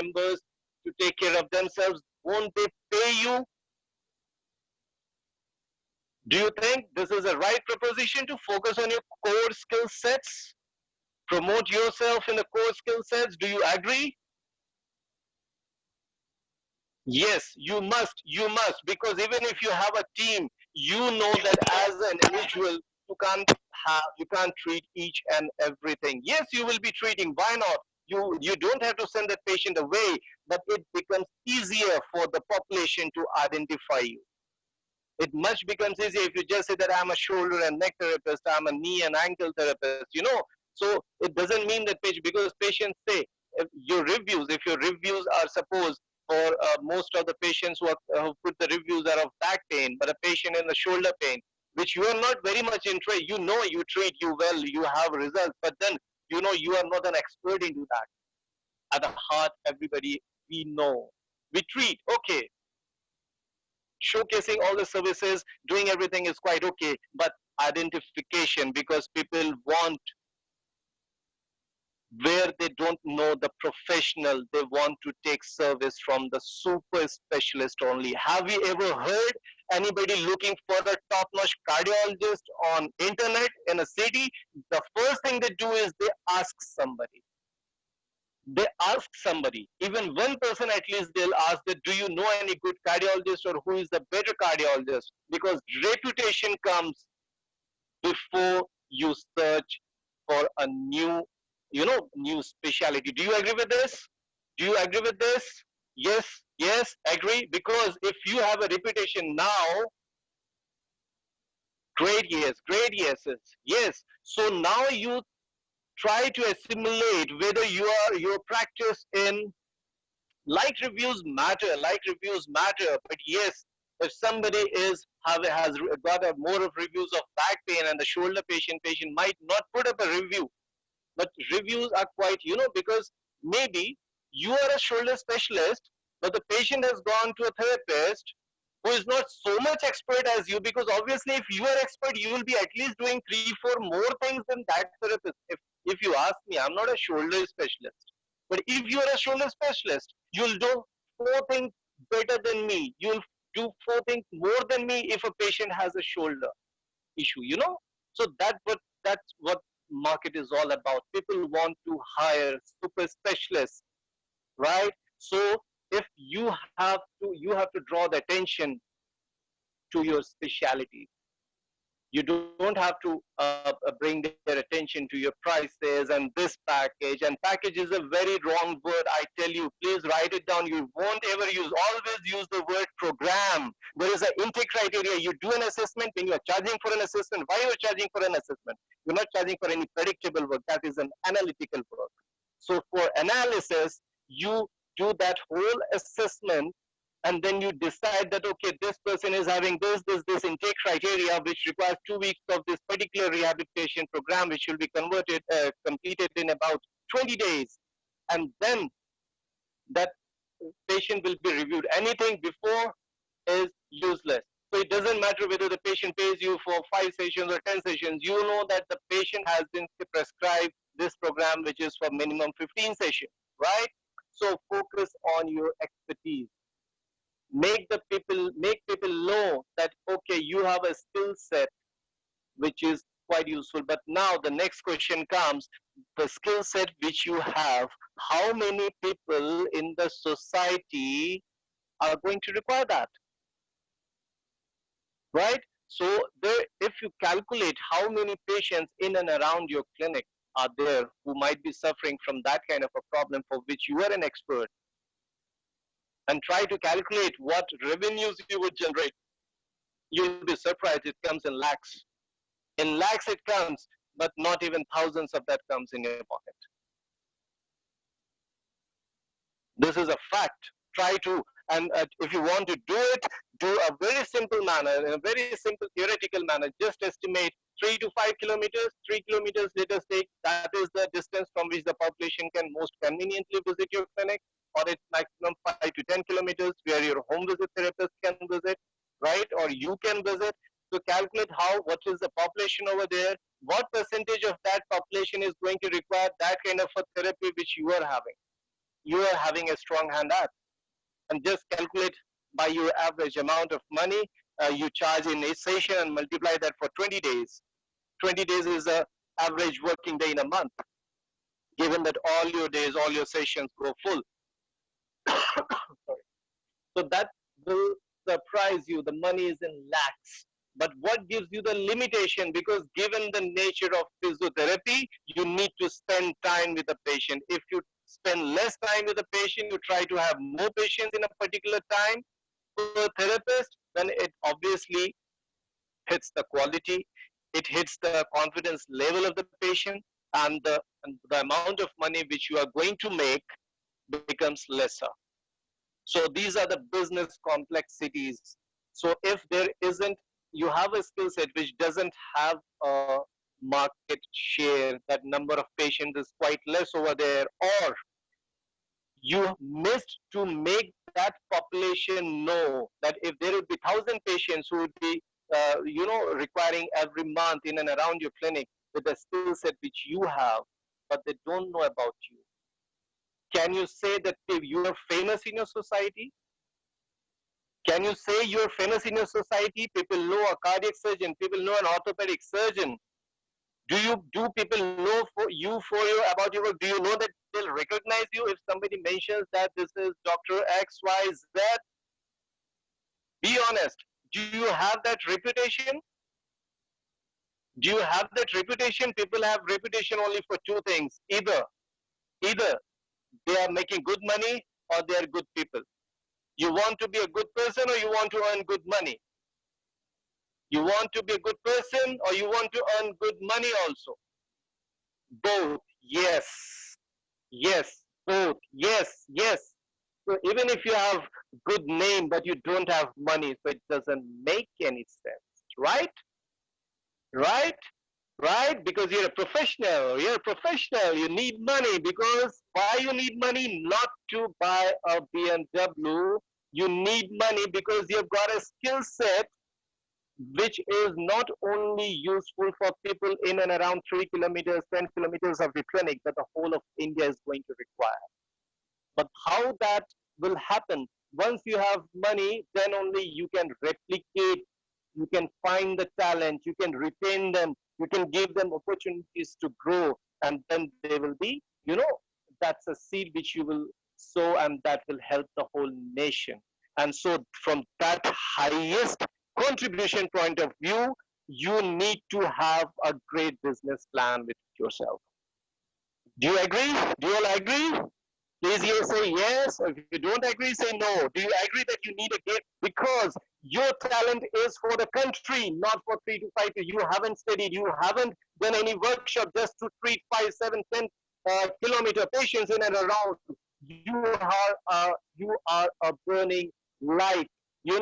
members to take care of themselves, won't they pay you? Do you think this is a right proposition to focus on your core skill sets? Promote yourself in the core skill sets? Do you agree? Yes, you must, because even if you have a team, you know that as an individual, you can't treat each and everything. Yes, you will be treating. Why not? You don't have to send that patient away, but it becomes easier for the population to identify you. It much becomes easier if you just say that I'm a shoulder and neck therapist, I'm a knee and ankle therapist, you know. So it doesn't mean that because patients say if your reviews are supposed for most of the patients who put the reviews are of back pain, but a patient in the shoulder pain, which you are not very much interested, you know you treat you well, you have results, but then you know you are not an expert into that. At the heart, everybody, we know. We treat, okay, showcasing all the services, doing everything is quite okay, but identification, because people want where they don't know the professional, they want to take service from the super specialist only. Have you ever heard anybody looking for a top-notch cardiologist on internet in a city? The first thing they do is they ask somebody. They ask somebody, even one person at least, they'll ask that, do you know any good cardiologist or who is the better cardiologist? Because reputation comes before you search for a new specialty. Do you agree with this? Do you agree with this? Yes, yes, agree. Because if you have a reputation now, great yeses, yes. So now you try to assimilate whether your practice in like reviews matter, but yes, if somebody has got a more of reviews of back pain and the shoulder patient might not put up a review, but reviews are quite, because maybe you are a shoulder specialist, but the patient has gone to a therapist who is not so much expert as you, because obviously if you are expert, you will be at least doing 3 4 more things than that therapist. If you ask me, I'm not a shoulder specialist, but if you are a shoulder specialist, you'll do 4 things better than me. You'll do 4 things more than me if a patient has a shoulder issue. So that's what market is all about. People want to hire super specialists, right? So if you have to draw the attention to your specialty. You don't have to bring their attention to your prices and this package. And package is a very wrong word. I tell you, please write it down. You won't ever always use the word program. There is an intake criteria. You do an assessment. When you are charging for an assessment, why you are charging for an assessment? You're not charging for any predictable work. That is an analytical work. So for analysis, you do that whole assessment, and then you decide that, okay, this person is having this intake criteria, which requires 2 weeks of this particular rehabilitation program, which will be completed in about 20 days. And then that patient will be reviewed. Anything before is useless. So it doesn't matter whether the patient pays you for 5 sessions or 10 sessions. You know that the patient has been prescribed this program, which is for minimum 15 sessions, right? So focus on your expertise. Make people know that, okay, you have a skill set which is quite useful. But now the next question comes: the skill set which you have, how many people in the society are going to require that, right? So there, if you calculate how many patients in and around your clinic are there who might be suffering from that kind of a problem for which you are an expert, and try to calculate what revenues you would generate, you'll be surprised. It comes in lakhs. In lakhs it comes, but not even thousands of that comes in your pocket. This is a fact. Try to, and if you want to do it, do a very simple manner, in a very simple theoretical manner. Just estimate 3 to 5 kilometers. 3 kilometers, let us take, that is the distance from which the population can most conveniently visit your clinic, or it's maximum 5 to 10 kilometers where your home visit therapist can visit, right? Or you can visit. So calculate what is the population over there, what percentage of that population is going to require that kind of a therapy which you are having. you are having a strong hand at. And just calculate by your average amount of money you charge in a session and multiply that for 20 days. 20 days is the average working day in a month, given that all your days, all your sessions go full. So that will surprise you. The money is in lakhs. But what gives you the limitation? Because given the nature of physiotherapy, you need to spend time with the patient. If you spend less time with the patient, you try to have more patients in a particular time per therapist, then it obviously hits the quality, it hits the confidence level of the patient, and the amount of money which you are going to make becomes lesser. So these are the business complexities. So if there isn't, you have a skill set which doesn't have a market share, that number of patients is quite less over there, or you missed to make that population know that if there will be 1,000 patients who would be, requiring every month in and around your clinic with the skill set which you have, but they don't know about you. Can you say that if you are famous in your society? Can you say you're famous in your society? People know a cardiac surgeon, people know an orthopedic surgeon. Do people know for you about your work? Do you know that they'll recognize you if somebody mentions that this is Dr. XYZ? Be honest. Do you have that reputation? Do you have that reputation? People have reputation only for two things. Either they are making good money or they are good people. You want to be a good person or you want to earn good money? You want to be a good person or you want to earn good money also? Both. Yes. Yes. Both. Yes. Yes. So even if you have good name but you don't have money, so it doesn't make any sense, right? Right? Right? Because you're a professional. You're a professional. You need money. Because why you need money? Not to buy a BMW. You need money because you've got a skill set which is not only useful for people in and around 3 kilometers, 10 kilometers of the clinic, that the whole of India is going to require. But how that will happen? Once you have money, then only you can replicate, you can find the talent, you can retain them, you can give them opportunities to grow, and then they will be, that's a seed which you will sow and that will help the whole nation. And so, from that highest contribution point of view, you need to have a great business plan with yourself. Do you agree? Do you all agree? Please you say yes, or if you don't agree, say no. Do you agree that you need a gift? Because your talent is for the country, not for 3 to 5 years. You haven't studied, you haven't done any workshop just to treat 5, 7, 10 kilometer patients in and around. You are a burning light. You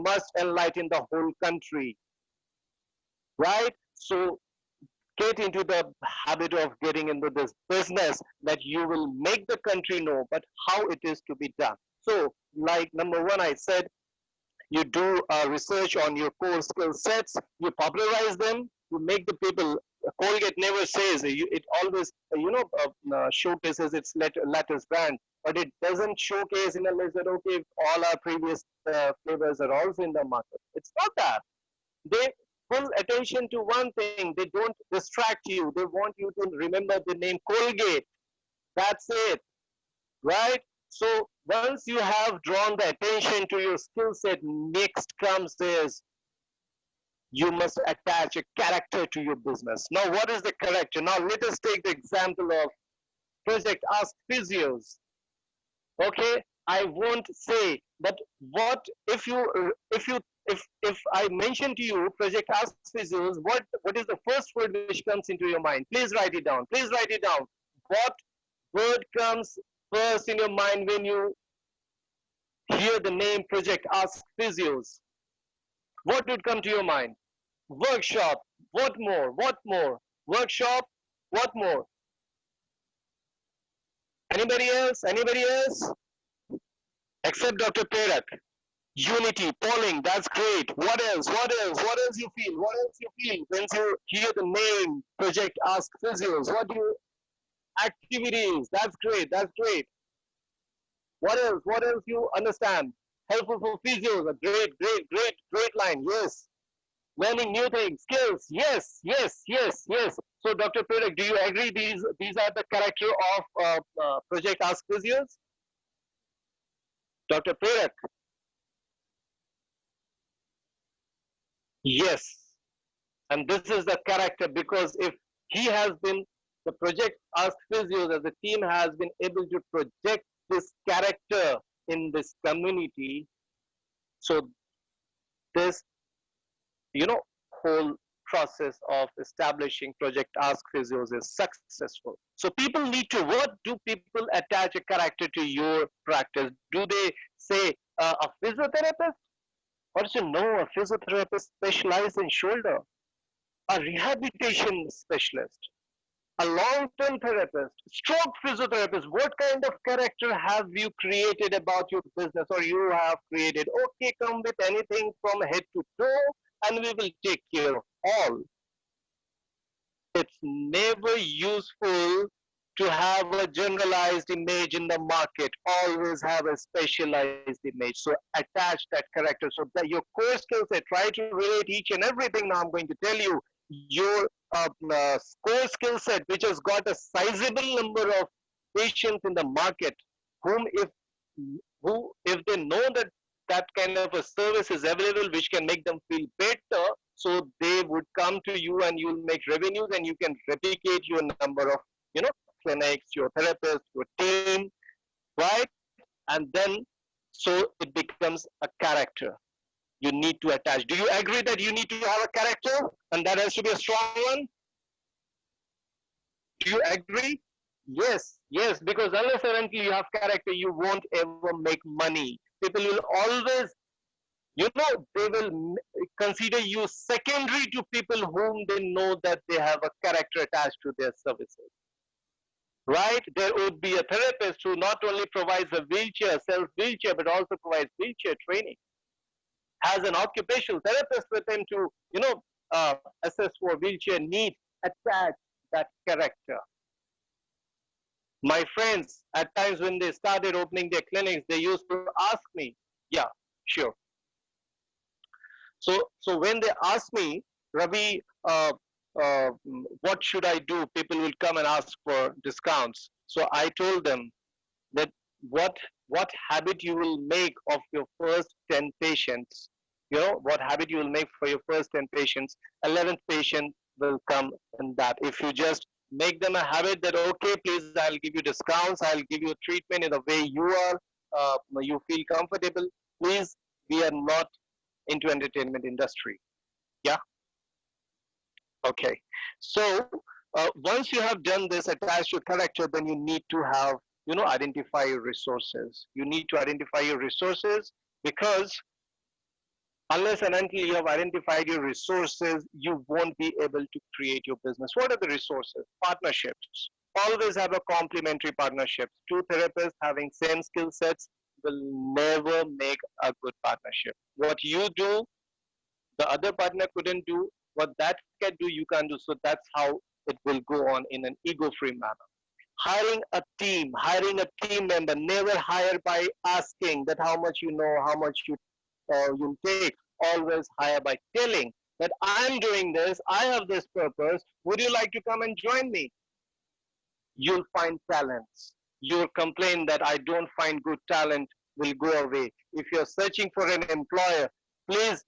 must enlighten the whole country, right? So get into the habit of getting into this business that you will make the country know, but how it is to be done. So, like number one, I said, you do research on your core skill sets, you popularize them, you make the people. Colgate never says it always showcases its latest brand, but it doesn't showcase in a list that okay, all our previous flavors are also in the market. It's not that. They full attention to one thing. They don't distract you. They want you to remember the name Colgate. That's it, right? So once you have drawn the attention to your skill set, next comes is you must attach a character to your business. Now, what is the character? Now, let us take the example of Project Ask Physios. Okay, I won't say, but what if I mention to you Project Ask Physios, what is the first word which comes into your mind? Please write it down. Please write it down. What word comes first in your mind when you hear the name Project Ask Physios? What would come to your mind? Workshop. What more? What more? Workshop. What more? Anybody else? Anybody else? Except Dr. Perak. Unity, polling, that's great. What else? What else? What else you feel? What else you feel when you hear the name Project Ask Physios? What do you activities? That's great. That's great. What else? What else you understand? Helpful for physios, a great line. Yes. Learning new things, skills. Yes, yes, yes, yes. So, Dr. Predak, do you agree these are the character of Project Ask Physios? Dr. Predak? Yes. And this is the character because if he has been, the Project Ask Physios as a team has been able to project this character in this community, so this, you know, whole process of establishing Project Ask Physios is successful. So people need to, what do people attach a character to your practice? Do they say a physiotherapist? Or do you know a physiotherapist specialized in shoulder? A rehabilitation specialist? A long-term therapist, stroke physiotherapist, what kind of character have you created about your business or you have created? Okay, come with anything from head to toe and we will take care of all. It's never useful to have a generalized image in the market. Always have a specialized image. So attach that character. So that your core skill set, try to relate each and everything now I'm going to tell you. Your core skill set, which has got a sizable number of patients in the market, whom if they know that that kind of a service is available which can make them feel better, so they would come to you and you'll make revenues and you can replicate your number of, you know, clinics, your therapists, your team, right? And then so it becomes a character you need to attach. Do you agree that you need to have a character and that has to be a strong one? Do you agree? Yes, yes, because unless and until you have character, you won't ever make money. People will always, you know, they will consider you secondary to people whom they know that they have a character attached to their services, right? There would be a therapist who not only provides a wheelchair, self wheelchair, but also provides wheelchair training, has an occupational therapist with him to, you know, assess for wheelchair needs, attach that character. My friends, at times when they started opening their clinics, they used to ask me, yeah, sure. So when they ask me, Ravi, uh, what should I do? People will come and ask for discounts. So I told them that what what habit you will make of your first 10 patients, you know, what habit you will make for your first 10 patients, 11th patient will come in that. If you just make them a habit that, okay, please, I'll give you discounts, I'll give you treatment in the way you are, you feel comfortable, please, we are not into entertainment industry. Yeah. Okay. So once you have done this, attach your character, then you need to have, you know, identify your resources. You need to identify your resources because unless and until you have identified your resources, you won't be able to create your business. What are the resources? Partnerships. Always have a complementary partnership. Two therapists having same skill sets will never make a good partnership. What you do, the other partner couldn't do. What that can do, you can't do. So that's how it will go on in an ego-free manner. Hiring a team member, never hire by asking that how much you know, how much you take. Always hire by telling that I'm doing this, I have this purpose. Would you like to come and join me? You'll find talents. You'll complain that I don't find good talent will go away. If you're searching for an employer, please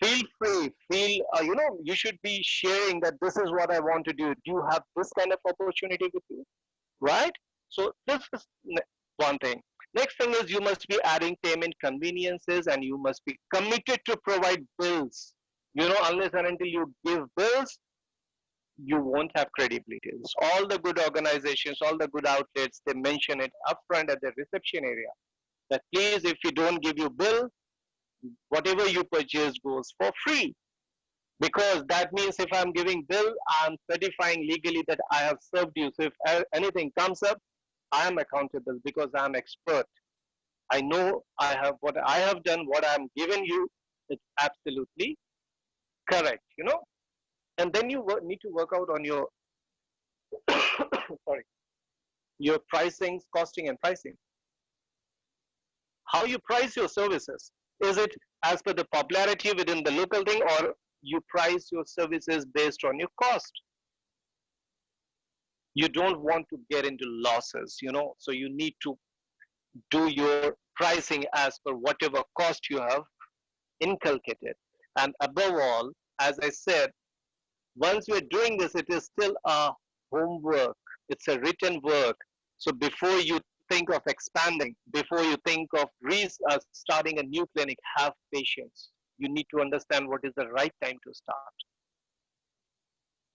feel free, you know, you should be sharing that this is what I want to do. Do you have this kind of opportunity with you? Right? So this is one thing. Next thing is you must be adding payment conveniences and you must be committed to provide bills. You know, unless and until you give bills, you won't have credibility. All the good organizations, all the good outlets, they mention it upfront at the reception area that please, if we don't give you bill, whatever you purchase goes for free. Because that means if I'm giving bill, I'm certifying legally that I have served you. So if anything comes up, I am accountable because I'm expert. I know I have what I have done, what I'm given you, it's absolutely correct, you know. And then you need to work out on your sorry, your pricing, costing and pricing. how you price your services. Is it as per the popularity within the local thing, or you price your services based on your cost? You don't want to get into losses, so you need to do your pricing as per whatever cost you have inculcated. And above all, as I said, once you're doing this, it is still a homework. It's a written work. So before you think of expanding, before you think of starting a new clinic, have patience. You need to understand what is the right time to start.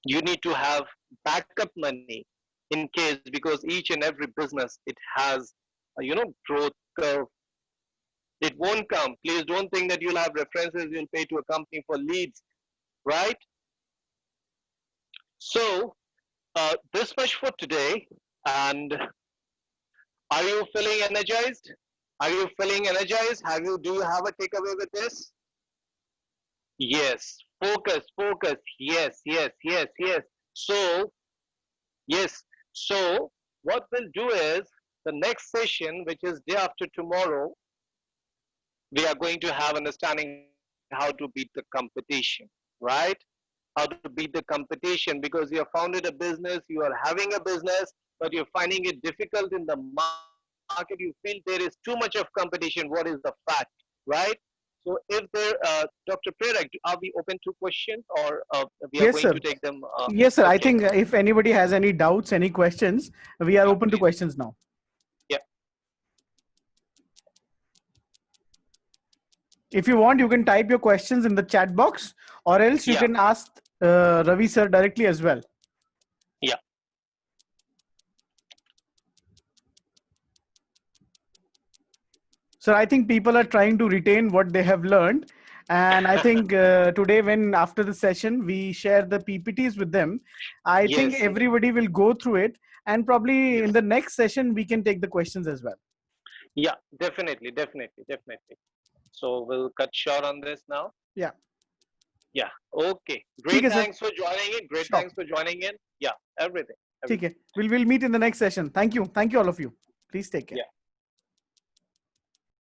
You need to have backup money in case, because each and every business, it has growth curve. It won't come. Please don't think that you'll have references, you'll pay to a company for leads, right? So this much for today. And are you feeling energized? Are you feeling energized? Do you have a takeaway with this? Yes. Focus, focus. Yes, yes, yes, yes. So, yes. So, what we'll do is the next session, which is day after tomorrow, we are going to have understanding how to beat the competition, right? How to beat the competition, because you have founded a business, you are having a business, but you're finding it difficult in the market. You feel there is too much of competition. What is the fact, right? So if there, Dr. Prerak, are we open to questions, or we are going to take Yes, them? sir. Yes, sir. Okay. I think if anybody has any doubts, any questions, we are open to Please. questions now. Yeah. If you want, you can type your questions in the chat box, or else you Yeah. can ask Ravi sir directly as well. Yeah. So I think people are trying to retain what they have learned. And I think today, when after the session, we share the PPTs with them, I think Yes. Yes. everybody will go through it. And probably in Yes. the next session, we can take the questions as well. Yeah. Definitely. Definitely. Definitely. So we'll cut short on this now. Yeah. Yeah. Okay. ठीक Great. है sir. Thanks for joining in. Great. Sure. Thanks for joining in. Yeah. Everything. ठीक Everything. है. We'll meet in the next session. Thank you. Thank you all of you. Please take care. Yeah.